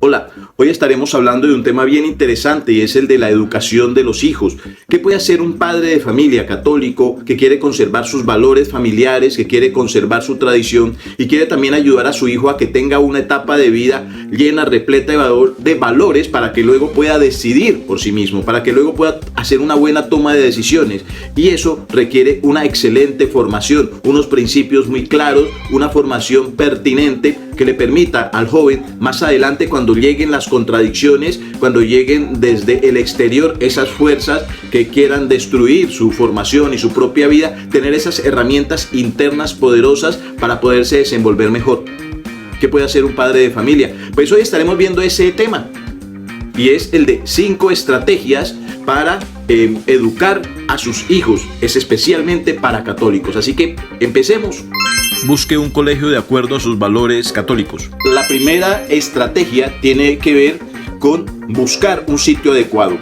Hola, hoy estaremos hablando de un tema bien interesante y es el de la educación de los hijos. ¿Qué puede hacer un padre de familia católico que quiere conservar sus valores familiares, que quiere conservar su tradición y quiere también ayudar a su hijo a que tenga una etapa de vida llena, repleta de valores para que luego pueda decidir por sí mismo, para que luego pueda hacer una buena toma de decisiones? Y eso requiere una excelente formación, unos principios muy claros, una formación pertinente que le permita al joven más adelante, cuando lleguen las contradicciones, cuando lleguen desde el exterior esas fuerzas que quieran destruir su formación y su propia vida, tener esas herramientas internas poderosas para poderse desenvolver mejor. ¿Qué puede hacer un padre de familia? Pues hoy estaremos viendo ese tema y es el de 5 estrategias para educar a sus hijos, es especialmente para católicos. Así que empecemos. Busque un colegio de acuerdo a sus valores católicos. La primera estrategia tiene que ver con buscar un sitio adecuado,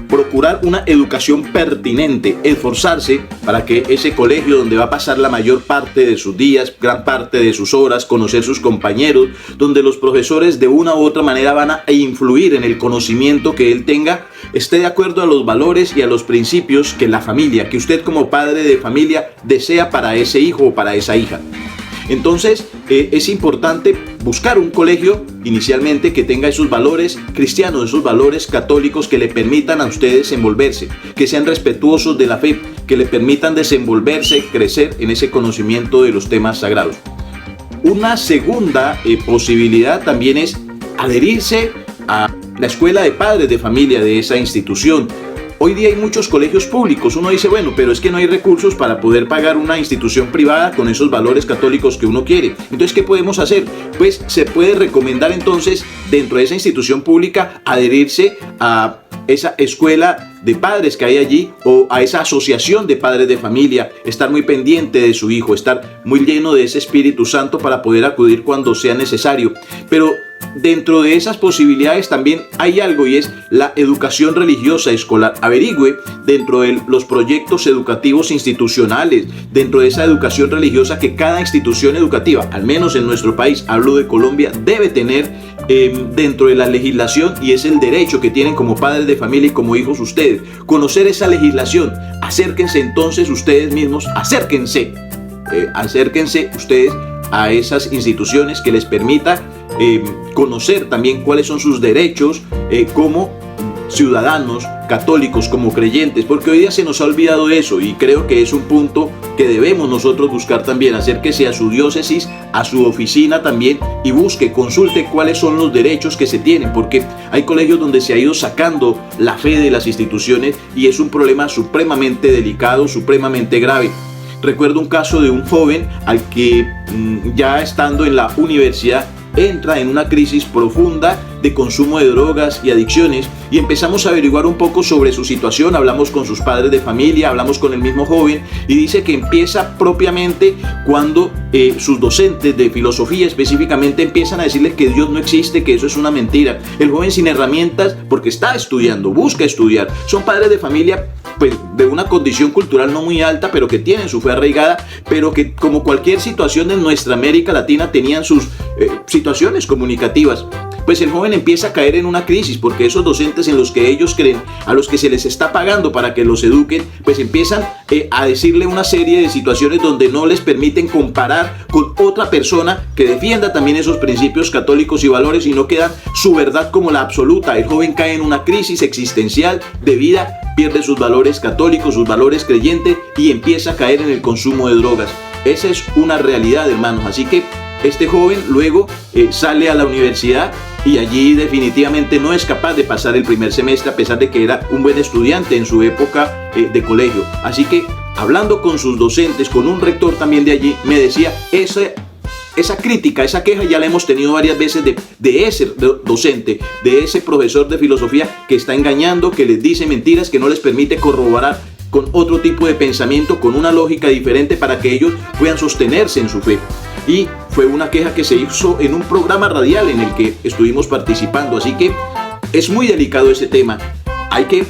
procurar una educación pertinente, esforzarse para que ese colegio donde va a pasar la mayor parte de sus días, gran parte de sus horas, conocer sus compañeros, donde los profesores de una u otra manera van a influir en el conocimiento que él tenga, esté de acuerdo a los valores y a los principios que la familia, que usted como padre de familia desea para ese hijo o para esa hija. Entonces es importante buscar un colegio inicialmente que tenga esos valores cristianos, esos valores católicos que le permitan a ustedes desenvolverse, que sean respetuosos de la fe, que le permitan desenvolverse, crecer en ese conocimiento de los temas sagrados. Una segunda posibilidad también es adherirse a la escuela de padres de familia de esa institución. Hoy día hay muchos colegios públicos. Uno dice, bueno, pero es que no hay recursos para poder pagar una institución privada con esos valores católicos que uno quiere. Entonces, ¿qué podemos hacer? Pues se puede recomendar entonces, dentro de esa institución pública, adherirse a esa escuela de padres que hay allí o a esa asociación de padres de familia, estar muy pendiente de su hijo, estar muy lleno de ese Espíritu Santo para poder acudir cuando sea necesario. Pero dentro de esas posibilidades también hay algo, y es la educación religiosa escolar. Averigüe dentro de los proyectos educativos institucionales, dentro de esa educación religiosa que cada institución educativa, al menos en nuestro país, hablo de Colombia, debe tener dentro de la legislación, y es el derecho que tienen como padres de familia y como hijos ustedes, conocer esa legislación. Acérquense entonces ustedes mismos, acérquense ustedes a esas instituciones que les permita conocer también cuáles son sus derechos como ciudadanos católicos, como creyentes, porque hoy día se nos ha olvidado eso, y creo que es un punto que debemos nosotros buscar también. Acérquese a su diócesis, a su oficina también, y busque, consulte cuáles son los derechos que se tienen, porque hay colegios donde se ha ido sacando la fe de las instituciones y es un problema supremamente delicado, supremamente grave. Recuerdo un caso de un joven al que ya estando en la universidad entra en una crisis profunda de consumo de drogas y adicciones, y empezamos a averiguar un poco sobre su situación. Hablamos con sus padres de familia, hablamos con el mismo joven, y dice que empieza propiamente cuando sus docentes de filosofía específicamente empiezan a decirle que Dios no existe, que eso es una mentira. El joven sin herramientas, porque está estudiando, busca estudiar. Son padres de familia pues de una condición cultural no muy alta, pero que tienen su fe arraigada, pero que, como cualquier situación en nuestra América Latina, tenían sus situaciones comunicativas. Pues el joven empieza a caer en una crisis, porque esos docentes en los que ellos creen, a los que se les está pagando para que los eduquen, pues empiezan a decirle una serie de situaciones donde no les permiten comparar con otra persona que defienda también esos principios católicos y valores, y no queda su verdad como la absoluta. El joven cae en una crisis existencial de vida, pierde sus valores católicos, sus valores creyentes, y empieza a caer en el consumo de drogas. Esa es una realidad, hermanos. Así que este joven luego sale a la universidad y allí definitivamente no es capaz de pasar el primer semestre, a pesar de que era un buen estudiante en su época de colegio. Así que, hablando con sus docentes, con un rector también de allí, me decía, esa crítica, esa queja ya la hemos tenido varias veces de ese docente, de ese profesor de filosofía que está engañando, que les dice mentiras, que no les permite corroborar con otro tipo de pensamiento, con una lógica diferente para que ellos puedan sostenerse en su fe. Y fue una queja que se hizo en un programa radial en el que estuvimos participando. Así que es muy delicado ese tema. hay que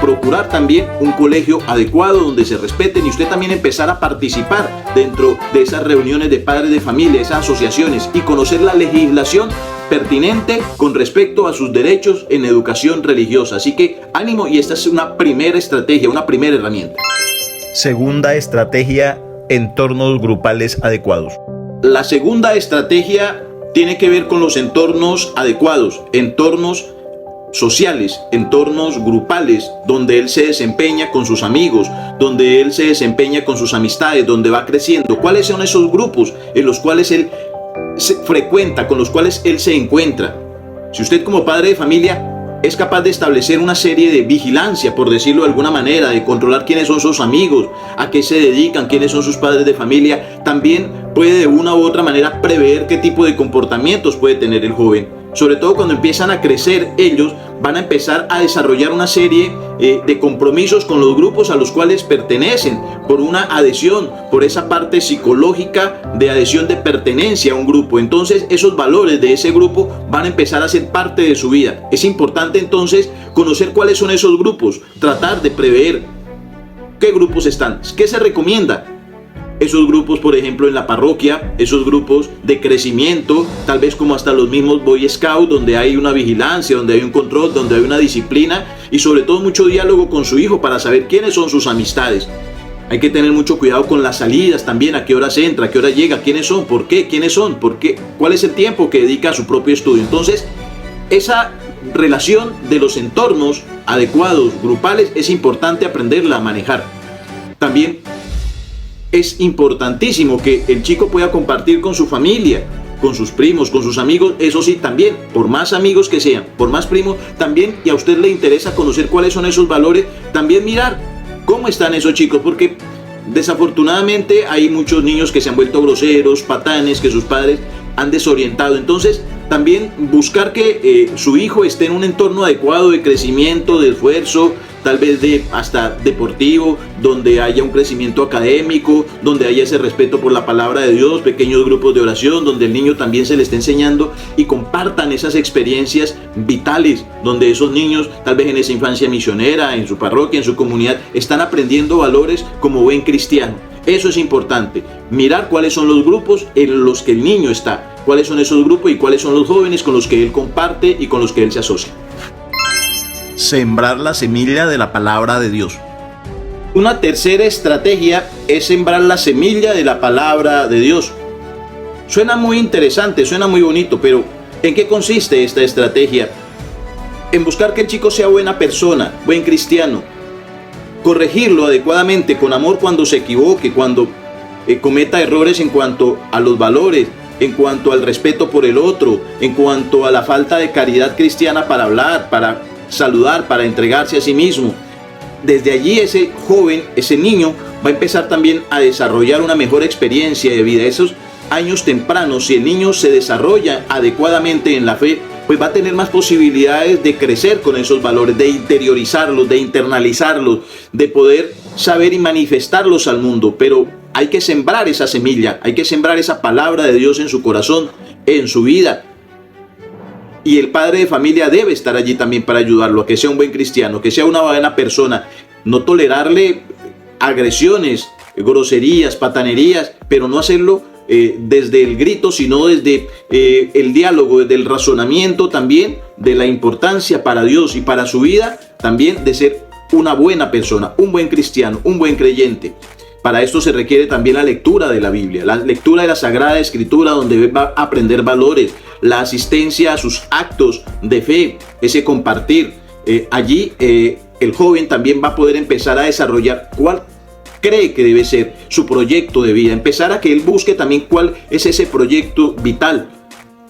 procurar también un colegio adecuado donde se respeten y usted también empezar a participar dentro de esas reuniones de padres de familia, esas asociaciones y conocer la legislación pertinente con respecto a sus derechos en educación religiosa. Así que ánimo, y esta es una primera estrategia, una primera herramienta. Segunda estrategia, entornos grupales adecuados. La segunda estrategia tiene que ver con los entornos adecuados, entornos sociales, entornos grupales, donde él se desempeña con sus amigos, donde él se desempeña con sus amistades, donde va creciendo. ¿Cuáles son esos grupos en los cuales él se frecuenta, con los cuales él se encuentra? Si usted como padre de familia es capaz de establecer una serie de vigilancia, por decirlo de alguna manera, de controlar quiénes son sus amigos, a qué se dedican, quiénes son sus padres de familia, también puede de una u otra manera prever qué tipo de comportamientos puede tener el joven. Sobre todo cuando empiezan a crecer, ellos van a empezar a desarrollar una serie de compromisos con los grupos a los cuales pertenecen, por una adhesión, por esa parte psicológica de adhesión, de pertenencia a un grupo. Entonces esos valores de ese grupo van a empezar a ser parte de su vida. Es importante entonces conocer cuáles son esos grupos, tratar de prever qué grupos están, qué se recomienda. Esos grupos, por ejemplo, en la parroquia, esos grupos de crecimiento, tal vez como hasta los mismos Boy Scouts, donde hay una vigilancia, donde hay un control, donde hay una disciplina y sobre todo mucho diálogo con su hijo para saber quiénes son sus amistades. Hay que tener mucho cuidado con las salidas también, a qué horas entra, a qué hora llega, quiénes son, por qué, quiénes son, por qué, cuál es el tiempo que dedica a su propio estudio. Entonces, esa relación de los entornos adecuados, grupales, es importante aprenderla a manejar. También es importantísimo que el chico pueda compartir con su familia, con sus primos, con sus amigos. Eso sí, también, por más amigos que sean, por más primos, también, y a usted le interesa conocer cuáles son esos valores, también mirar cómo están esos chicos, porque desafortunadamente hay muchos niños que se han vuelto groseros, patanes, que sus padres han desorientado. Entonces, también buscar que su hijo esté en un entorno adecuado de crecimiento, de esfuerzo, tal vez hasta deportivo, donde haya un crecimiento académico, donde haya ese respeto por la palabra de Dios, pequeños grupos de oración, donde el niño también se le esté enseñando y compartan esas experiencias vitales, donde esos niños, tal vez en esa infancia misionera, en su parroquia, en su comunidad, están aprendiendo valores como buen cristiano. Eso es importante, mirar cuáles son los grupos en los que el niño está, cuáles son esos grupos y cuáles son los jóvenes con los que él comparte y con los que él se asocia. Sembrar la semilla de la palabra de Dios. Una tercera estrategia es sembrar la semilla de la palabra de Dios. Suena muy interesante, suena muy bonito, pero ¿en qué consiste esta estrategia? En buscar que el chico sea buena persona, buen cristiano, corregirlo adecuadamente con amor cuando se equivoque, cuando cometa errores en cuanto a los valores, en cuanto al respeto por el otro, en cuanto a la falta de caridad cristiana para hablar, para saludar, para entregarse a sí mismo. Desde allí ese joven, ese niño va a empezar también a desarrollar una mejor experiencia de vida. Esos años tempranos, si el niño se desarrolla adecuadamente en la fe, pues va a tener más posibilidades de crecer con esos valores, de interiorizarlos, de internalizarlos, de poder saber y manifestarlos al mundo. Pero hay que sembrar esa semilla, hay que sembrar esa palabra de Dios en su corazón, en su vida. Y el padre de familia debe estar allí también para ayudarlo a que sea un buen cristiano, que sea una buena persona. No tolerarle agresiones, groserías, patanerías, pero no hacerlo desde el grito, sino desde el diálogo, desde el razonamiento también de la importancia para Dios y para su vida, también de ser una buena persona, un buen cristiano, un buen creyente. Para esto se requiere también la lectura de la Biblia, la lectura de la Sagrada Escritura, donde va a aprender valores, la asistencia a sus actos de fe, ese compartir. Allí el joven también va a poder empezar a desarrollar cuál cree que debe ser su proyecto de vida, empezar a que él busque también cuál es ese proyecto vital,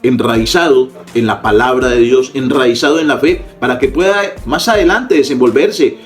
enraizado en la palabra de Dios, enraizado en la fe, para que pueda más adelante desenvolverse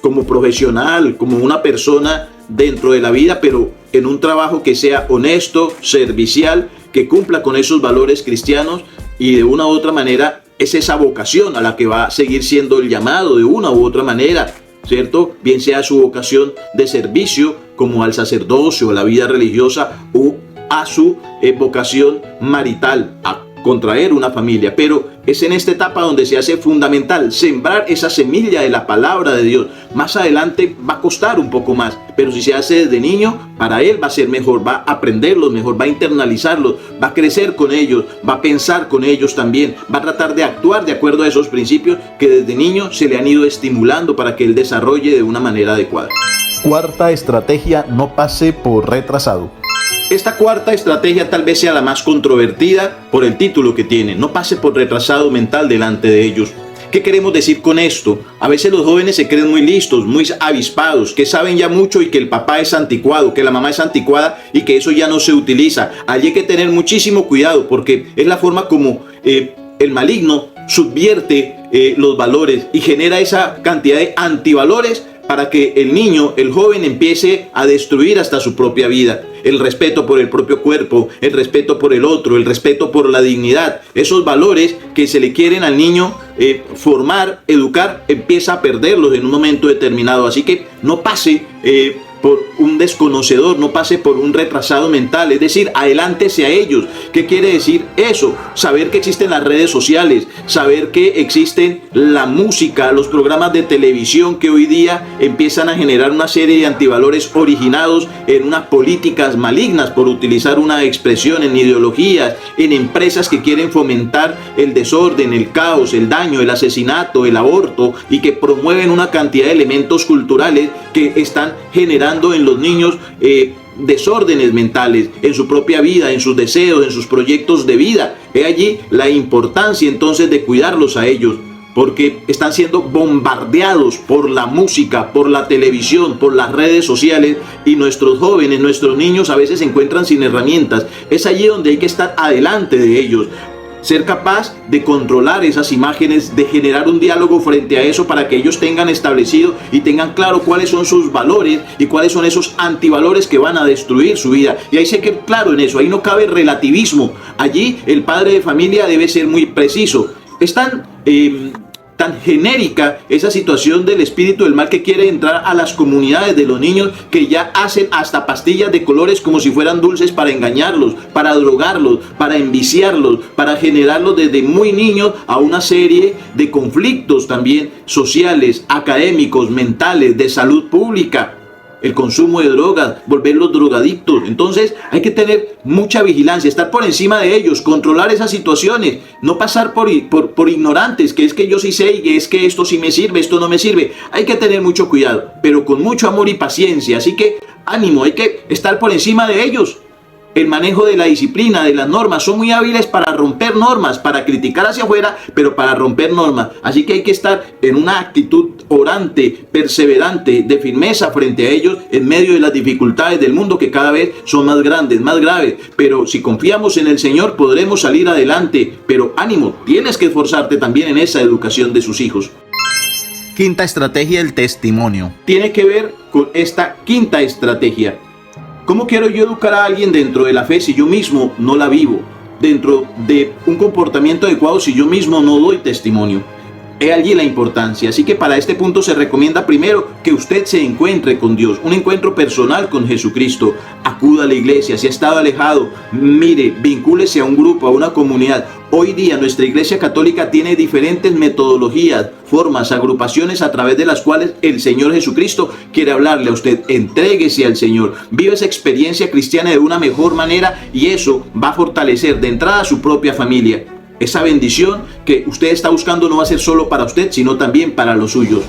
como profesional, como una persona dentro de la vida, pero en un trabajo que sea honesto, servicial, que cumpla con esos valores cristianos, y de una u otra manera es esa vocación a la que va a seguir siendo el llamado de una u otra manera, ¿cierto? Bien sea su vocación de servicio como al sacerdocio, a la vida religiosa, o a su vocación marital, a contraer una familia, pero es en esta etapa donde se hace fundamental sembrar esa semilla de la palabra de Dios. Más adelante va a costar un poco más, pero si se hace desde niño, para él va a ser mejor, va a aprenderlos mejor, va a internalizarlos, va a crecer con ellos, va a pensar con ellos también, va a tratar de actuar de acuerdo a esos principios que desde niño se le han ido estimulando para que él desarrolle de una manera adecuada. Cuarta estrategia: no pase por retrasado. Esta cuarta estrategia tal vez sea la más controvertida por el título que tiene: no pase por retrasado mental delante de ellos. ¿Qué queremos decir con esto? A veces los jóvenes se creen muy listos, muy avispados, que saben ya mucho y que el papá es anticuado, que la mamá es anticuada y que eso ya no se utiliza. Allí hay que tener muchísimo cuidado porque es la forma como el maligno subvierte los valores y genera esa cantidad de antivalores para que el niño, el joven, empiece a destruir hasta su propia vida. El respeto por el propio cuerpo, el respeto por el otro, el respeto por la dignidad. Esos valores que se le quieren al niño formar, educar, empieza a perderlos en un momento determinado. Así que no pase por un desconocedor, no pase por un retrasado mental, es decir, adelántese a ellos. ¿Qué quiere decir eso? Saber que existen las redes sociales, saber que existen la música, los programas de televisión que hoy día empiezan a generar una serie de antivalores originados en unas políticas malignas, por utilizar una expresión, en ideologías, en empresas que quieren fomentar el desorden, el caos, el daño, el asesinato, el aborto, y que promueven una cantidad de elementos culturales que están generando en los niños desórdenes mentales en su propia vida, en sus deseos, en sus proyectos de vida. He allí la importancia entonces de cuidarlos a ellos, porque están siendo bombardeados por la música, por la televisión, por las redes sociales, y nuestros jóvenes, nuestros niños a veces se encuentran sin herramientas. Es allí donde hay que estar adelante de ellos, ser capaz de controlar esas imágenes, de generar un diálogo frente a eso para que ellos tengan establecido y tengan claro cuáles son sus valores y cuáles son esos antivalores que van a destruir su vida. Y ahí se queda claro en eso, ahí no cabe relativismo. Allí el padre de familia debe ser muy preciso. Es tan genérica esa situación del espíritu del mal que quiere entrar a las comunidades de los niños, que ya hacen hasta pastillas de colores como si fueran dulces para engañarlos, para drogarlos, para enviciarlos, para generarlos desde muy niños a una serie de conflictos también sociales, académicos, mentales, de salud pública. El consumo de drogas, volverlos drogadictos. Entonces hay que tener mucha vigilancia, estar por encima de ellos, controlar esas situaciones, no pasar por ignorantes, que es que yo sí sé y es que esto sí me sirve, esto no me sirve. Hay que tener mucho cuidado, pero con mucho amor y paciencia. Así que ánimo, hay que estar por encima de ellos. El manejo de la disciplina, de las normas, son muy hábiles para romper normas, para criticar hacia afuera, pero para romper normas. Así que hay que estar en una actitud orante, perseverante, de firmeza frente a ellos en medio de las dificultades del mundo, que cada vez son más grandes, más graves. Pero si confiamos en el Señor podremos salir adelante. Pero ánimo, tienes que esforzarte también en esa educación de sus hijos. Quinta estrategia: el testimonio. Tiene que ver con esta quinta estrategia. ¿Cómo quiero yo educar a alguien dentro de la fe si yo mismo no la vivo? Dentro de un comportamiento adecuado si yo mismo no doy testimonio. He allí la importancia. Así que para este punto se recomienda primero que usted se encuentre con Dios, un encuentro personal con Jesucristo. Acuda a la iglesia, si ha estado alejado, mire, vincúlese a un grupo, a una comunidad. Hoy día nuestra Iglesia Católica tiene diferentes metodologías, formas, agrupaciones a través de las cuales el Señor Jesucristo quiere hablarle a usted. Entréguese al Señor, vive esa experiencia cristiana de una mejor manera, y eso va a fortalecer de entrada a su propia familia. Esa bendición que usted está buscando no va a ser solo para usted, sino también para los suyos.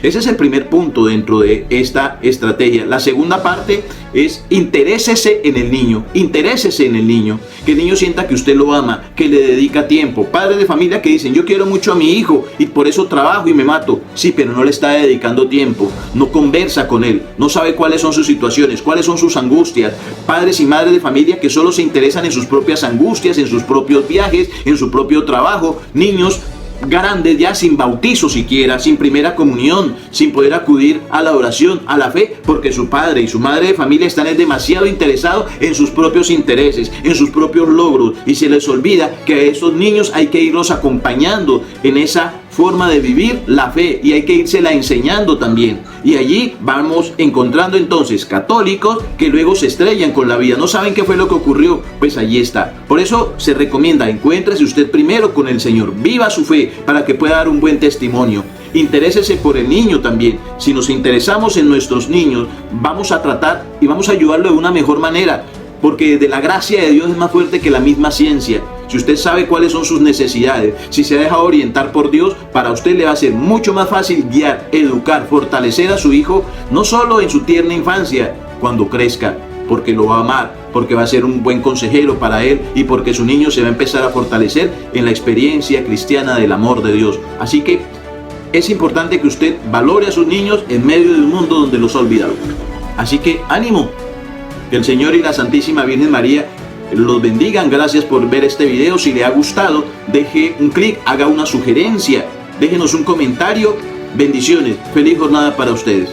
Ese es el primer punto dentro de esta estrategia. La segunda parte es: interésese en el niño. Interésese en el niño. Que el niño sienta que usted lo ama, que le dedica tiempo. Padres de familia que dicen: yo quiero mucho a mi hijo y por eso trabajo y me mato. Sí, pero no le está dedicando tiempo. No conversa con él. No sabe cuáles son sus situaciones, cuáles son sus angustias. Padres y madres de familia que solo se interesan en sus propias angustias, en sus propios viajes, en su propio trabajo. Niños grandes ya sin bautizo siquiera, sin primera comunión, sin poder acudir a la oración, a la fe, porque su padre y su madre de familia están demasiado interesados en sus propios intereses, en sus propios logros, y se les olvida que a esos niños hay que irlos acompañando en esa forma de vivir la fe, y hay que írsela enseñando también. Y allí vamos encontrando entonces católicos que luego se estrellan con la vida, no saben qué fue lo que ocurrió, pues allí está. Por eso se recomienda, encuéntrese usted primero con el Señor, viva su fe para que pueda dar un buen testimonio. Interésese por el niño también. Si nos interesamos en nuestros niños, vamos a tratar y vamos a ayudarlo de una mejor manera, porque de la gracia de Dios es más fuerte que la misma ciencia. Si usted sabe cuáles son sus necesidades, si se ha dejado orientar por Dios, para usted le va a ser mucho más fácil guiar, educar, fortalecer a su hijo, no solo en su tierna infancia, cuando crezca, porque lo va a amar, porque va a ser un buen consejero para él y porque su niño se va a empezar a fortalecer en la experiencia cristiana del amor de Dios. Así que es importante que usted valore a sus niños en medio de un mundo donde los ha olvidado. Así que ánimo, que el Señor y la Santísima Virgen María los bendigan. Gracias por ver este video. Si le ha gustado, deje un clic, haga una sugerencia, déjenos un comentario. Bendiciones, feliz jornada para ustedes.